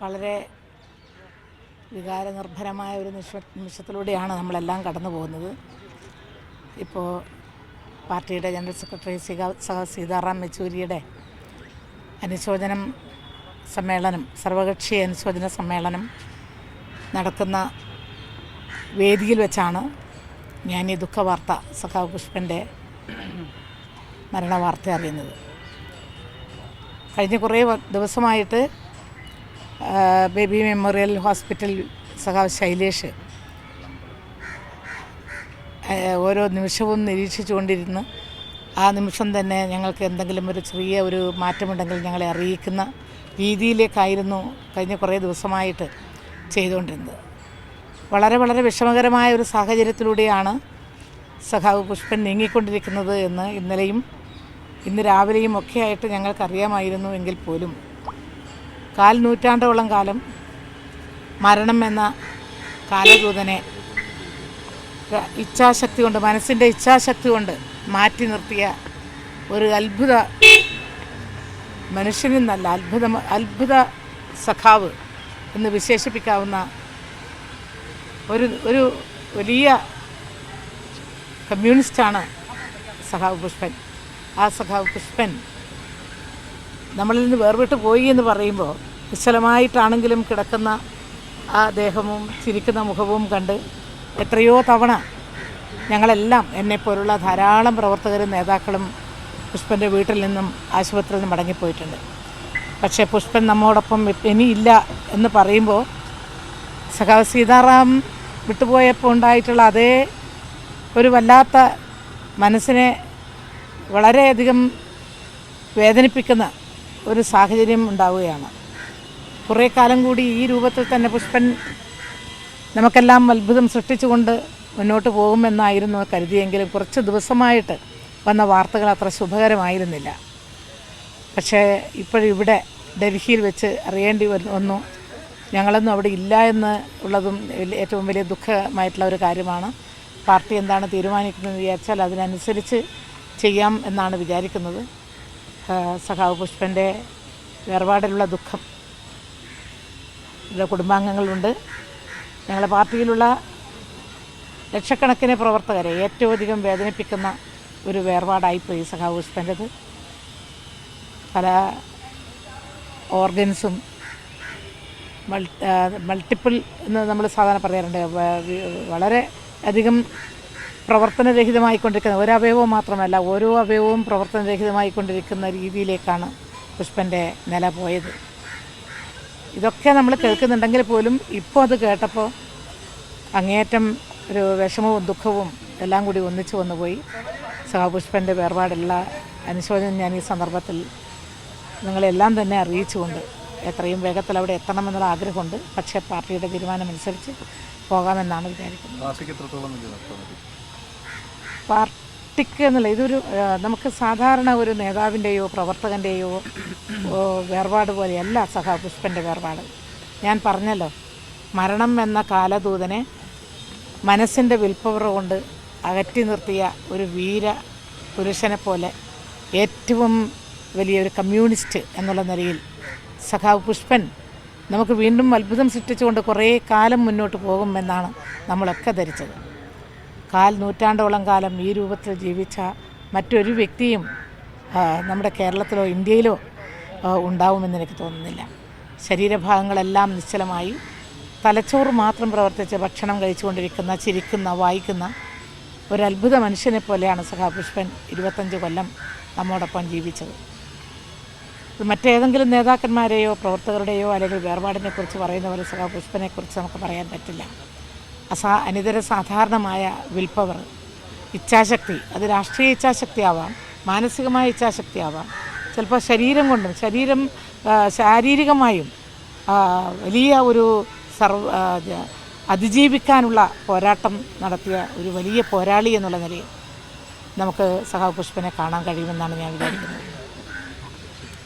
വളരെ വികാരനിർഭരമായ ഒരു നിമിഷത്തിലൂടെയാണ് നമ്മളെല്ലാം കടന്നു പോകുന്നത്. ഇപ്പോൾ പാർട്ടിയുടെ ജനറൽ സെക്രട്ടറി സീതാറാം യെച്ചൂരിയുടെ അനുശോചനം സമ്മേളനം, സർവകക്ഷി അനുശോചന സമ്മേളനം നടക്കുന്ന വേദിയിൽ വെച്ചാണ് ഞാൻ ഈ ദുഃഖവാർത്ത, സഖാവ് പുഷ്പൻ്റെ മരണവാർത്ത അറിയുന്നത്. കഴിഞ്ഞ കുറേ ദിവസമായിട്ട് ബേബി മെമ്മോറിയൽ ഹോസ്പിറ്റൽ സഖാവ് ശൈലേഷ് ഓരോ നിമിഷവും നിരീക്ഷിച്ചുകൊണ്ടിരുന്ന് ആ നിമിഷം തന്നെ ഞങ്ങൾക്ക് എന്തെങ്കിലും ഒരു ചെറിയ ഒരു മാറ്റമുണ്ടെങ്കിൽ ഞങ്ങളെ അറിയിക്കുന്ന രീതിയിലേക്കായിരുന്നു കഴിഞ്ഞ കുറേ ദിവസമായിട്ട് ചെയ്തുകൊണ്ടിരുന്നത്. വളരെ വളരെ വിഷമകരമായ ഒരു സാഹചര്യത്തിലൂടെയാണ് സഖാവ് പുഷ്പൻ നീങ്ങിക്കൊണ്ടിരിക്കുന്നത് എന്ന് ഇന്നലെയും ഇന്ന് രാവിലെയും ഒക്കെ ആയിട്ട് ഞങ്ങൾക്കറിയാമായിരുന്നു. എങ്കിൽ പോലും 4 നൂറ്റാണ്ടോളം കാലം മരണം എന്ന കാലദൂതനെ ഇച്ഛാശക്തി കൊണ്ട്, മനസ്സിൻ്റെ ഇച്ഛാശക്തി കൊണ്ട് മാറ്റി നിർത്തിയ ഒരു അത്ഭുത മനുഷ്യനെന്നല്ല, അത്ഭുത സഖാവ് എന്ന് വിശേഷിപ്പിക്കാവുന്ന ഒരു വലിയ കമ്മ്യൂണിസ്റ്റാണ് സഖാവ് പുഷ്പൻ. ആ സഖാവ് പുഷ്പൻ നമ്മളിൽ നിന്ന് വേർപെട്ട് പോയി എന്ന് പറയുമ്പോൾ നിശ്ചലമായിട്ടാണെങ്കിലും കിടക്കുന്ന ആ ദേഹവും ചിരിക്കുന്ന മുഖവും കണ്ട് എത്രയോ തവണ ഞങ്ങളെല്ലാം, എന്നെപ്പോലുള്ള ധാരാളം പ്രവർത്തകരും നേതാക്കളും പുഷ്പൻ്റെ വീട്ടിൽ നിന്നും ആശുപത്രിയിൽ നിന്നും മടങ്ങിപ്പോയിട്ടുണ്ട്. പക്ഷേ പുഷ്പൻ നമ്മോടൊപ്പം ഇനിയില്ല എന്ന് പറയുമ്പോൾ സഖാവ് സീതാറാം വിട്ടുപോയപ്പോൾ ഉണ്ടായിട്ടുള്ള അതേ ഒരു വല്ലാത്ത മനസ്സിനെ വളരെയധികം വേദനിപ്പിക്കുന്ന ഒരു സാഹചര്യം ഉണ്ടാവുകയാണ്. കുറേ കാലം കൂടി ഈ രൂപത്തിൽ തന്നെ പുഷ്പൻ നമുക്കെല്ലാം അത്ഭുതം സൃഷ്ടിച്ചുകൊണ്ട് മുന്നോട്ട് പോകുമെന്നായിരുന്നു കരുതിയെങ്കിലും കുറച്ച് ദിവസമായിട്ട് വന്ന വാർത്തകൾ അത്ര ശുഭകരമായിരുന്നില്ല. പക്ഷേ ഇപ്പോഴിവിടെ ഡൽഹിയിൽ വെച്ച് അറിയേണ്ടി വന്നു. ഞങ്ങളൊന്നും അവിടെ ഇല്ല എന്ന് ഉള്ളതും ഏറ്റവും വലിയ ദുഃഖമായിട്ടുള്ള ഒരു കാര്യമാണ്. പാർട്ടി എന്താണ് തീരുമാനിക്കുന്നത് വിചാരിച്ചാൽ അതിനനുസരിച്ച് ചെയ്യാം എന്നാണ് വിചാരിക്കുന്നത്. സഖാവ് പുഷ്പൻ്റെ വേർപാടിലുള്ള ദുഃഖം കുടുംബാംഗങ്ങളുണ്ട്. ഞങ്ങളുടെ പാർട്ടിയിലുള്ള ലക്ഷക്കണക്കിന് പ്രവർത്തകരെ ഏറ്റവും അധികം വേദനിപ്പിക്കുന്ന ഒരു വേർപാടായിപ്പോയി സഖാവ് പുഷ്പൻ്റെത്. പല ഓർഗൻസും മൾട്ടിപ്പിൾ എന്ന് നമ്മൾ സാധാരണ പറയാറുണ്ട്. വളരെ അധികം പ്രവർത്തനരഹിതമായിക്കൊണ്ടിരിക്കുന്ന ഒരവയവം മാത്രമല്ല, ഓരോ അവയവവും പ്രവർത്തനരഹിതമായിക്കൊണ്ടിരിക്കുന്ന രീതിയിലേക്കാണ് പുഷ്പൻ്റെ നില പോയത്. ഇതൊക്കെ നമ്മൾ കേൾക്കുന്നുണ്ടെങ്കിൽ പോലും ഇപ്പോൾ അത് കേട്ടപ്പോൾ അങ്ങേയറ്റം ഒരു വിഷമവും ദുഃഖവും എല്ലാം കൂടി ഒന്നിച്ചു വന്നുപോയി. സഖാവ് പുഷ്പൻ്റെ വേർപാടുള്ള അനുശോചനം ഞാൻ ഈ സന്ദർഭത്തിൽ നിങ്ങളെല്ലാം തന്നെ അറിയിച്ചുകൊണ്ട് എത്രയും വേഗത്തിൽ അവിടെ എത്തണമെന്നുള്ള ആഗ്രഹമുണ്ട്. പക്ഷേ പാർട്ടിയുടെ തീരുമാനമനുസരിച്ച് പോകാമെന്നാണ് വിചാരിക്കുന്നത്. പാർട്ടിക്ക് എന്നുള്ള ഇതൊരു നമുക്ക് സാധാരണ ഒരു നേതാവിൻ്റെയോ പ്രവർത്തകൻ്റെയോ വേർപാട് പോലെയല്ല സഖാവ് പുഷ്പൻ്റെ വേർപാട്. ഞാൻ പറഞ്ഞല്ലോ, മരണം എന്ന കാലദൂതനെ മനസ്സിൻ്റെ വിൽപ്പവർ കൊണ്ട് അകറ്റി നിർത്തിയ ഒരു വീര പുരുഷനെ പോലെ ഏറ്റവും വലിയൊരു കമ്മ്യൂണിസ്റ്റ് എന്നുള്ള നിലയിൽ സഖാവ് പുഷ്പൻ നമുക്ക് വീണ്ടും അത്ഭുതം സൃഷ്ടിച്ചുകൊണ്ട് കുറേ കാലം മുന്നോട്ട് പോകുമെന്നാണ് നമ്മളൊക്കെ ധരിച്ചത്. 4 നൂറ്റാണ്ടോളം കാലം ഈ രൂപത്തിൽ ജീവിച്ച മറ്റൊരു വ്യക്തിയും നമ്മുടെ കേരളത്തിലോ ഇന്ത്യയിലോ ഉണ്ടാവുമെന്ന് എനിക്ക് തോന്നുന്നില്ല. ശരീരഭാഗങ്ങളെല്ലാം നിശ്ചലമായി തലച്ചോറ് മാത്രം പ്രവർത്തിച്ച് ഭക്ഷണം കഴിച്ചുകൊണ്ടിരിക്കുന്ന, ചിരിക്കുന്ന, വായിക്കുന്ന ഒരു അത്ഭുത മനുഷ്യനെ പോലെയാണ് സഖാവ് പുഷ്പൻ 25 കൊല്ലം നമ്മോടൊപ്പം ജീവിച്ചത്. മറ്റേതെങ്കിലും നേതാക്കന്മാരെയോ പ്രവർത്തകരുടെയോ അല്ലെങ്കിൽ വേർപാടിനെക്കുറിച്ച് പറയുന്ന പോലെ സഖാവ് പുഷ്പനെക്കുറിച്ച് നമുക്ക് പറയാൻ പറ്റില്ല. അനിതര സാധാരണമായ വിൽപ്പവർ, ഇച്ഛാശക്തി, അത് രാഷ്ട്രീയ ഇച്ഛാശക്തിയാവാം, മാനസികമായ ഇച്ഛാശക്തിയാവാം, ചിലപ്പോൾ ശരീരം കൊണ്ടും ശാരീരികമായും വലിയ ഒരു അതിജീവിക്കാനുള്ള പോരാട്ടം നടത്തിയ ഒരു വലിയ പോരാളി എന്നുള്ള നിലയിൽ നമുക്ക് സഖാവ് പുഷ്പനെ കാണാൻ കഴിയുമെന്നാണ് ഞാൻ വിചാരിക്കുന്നത്.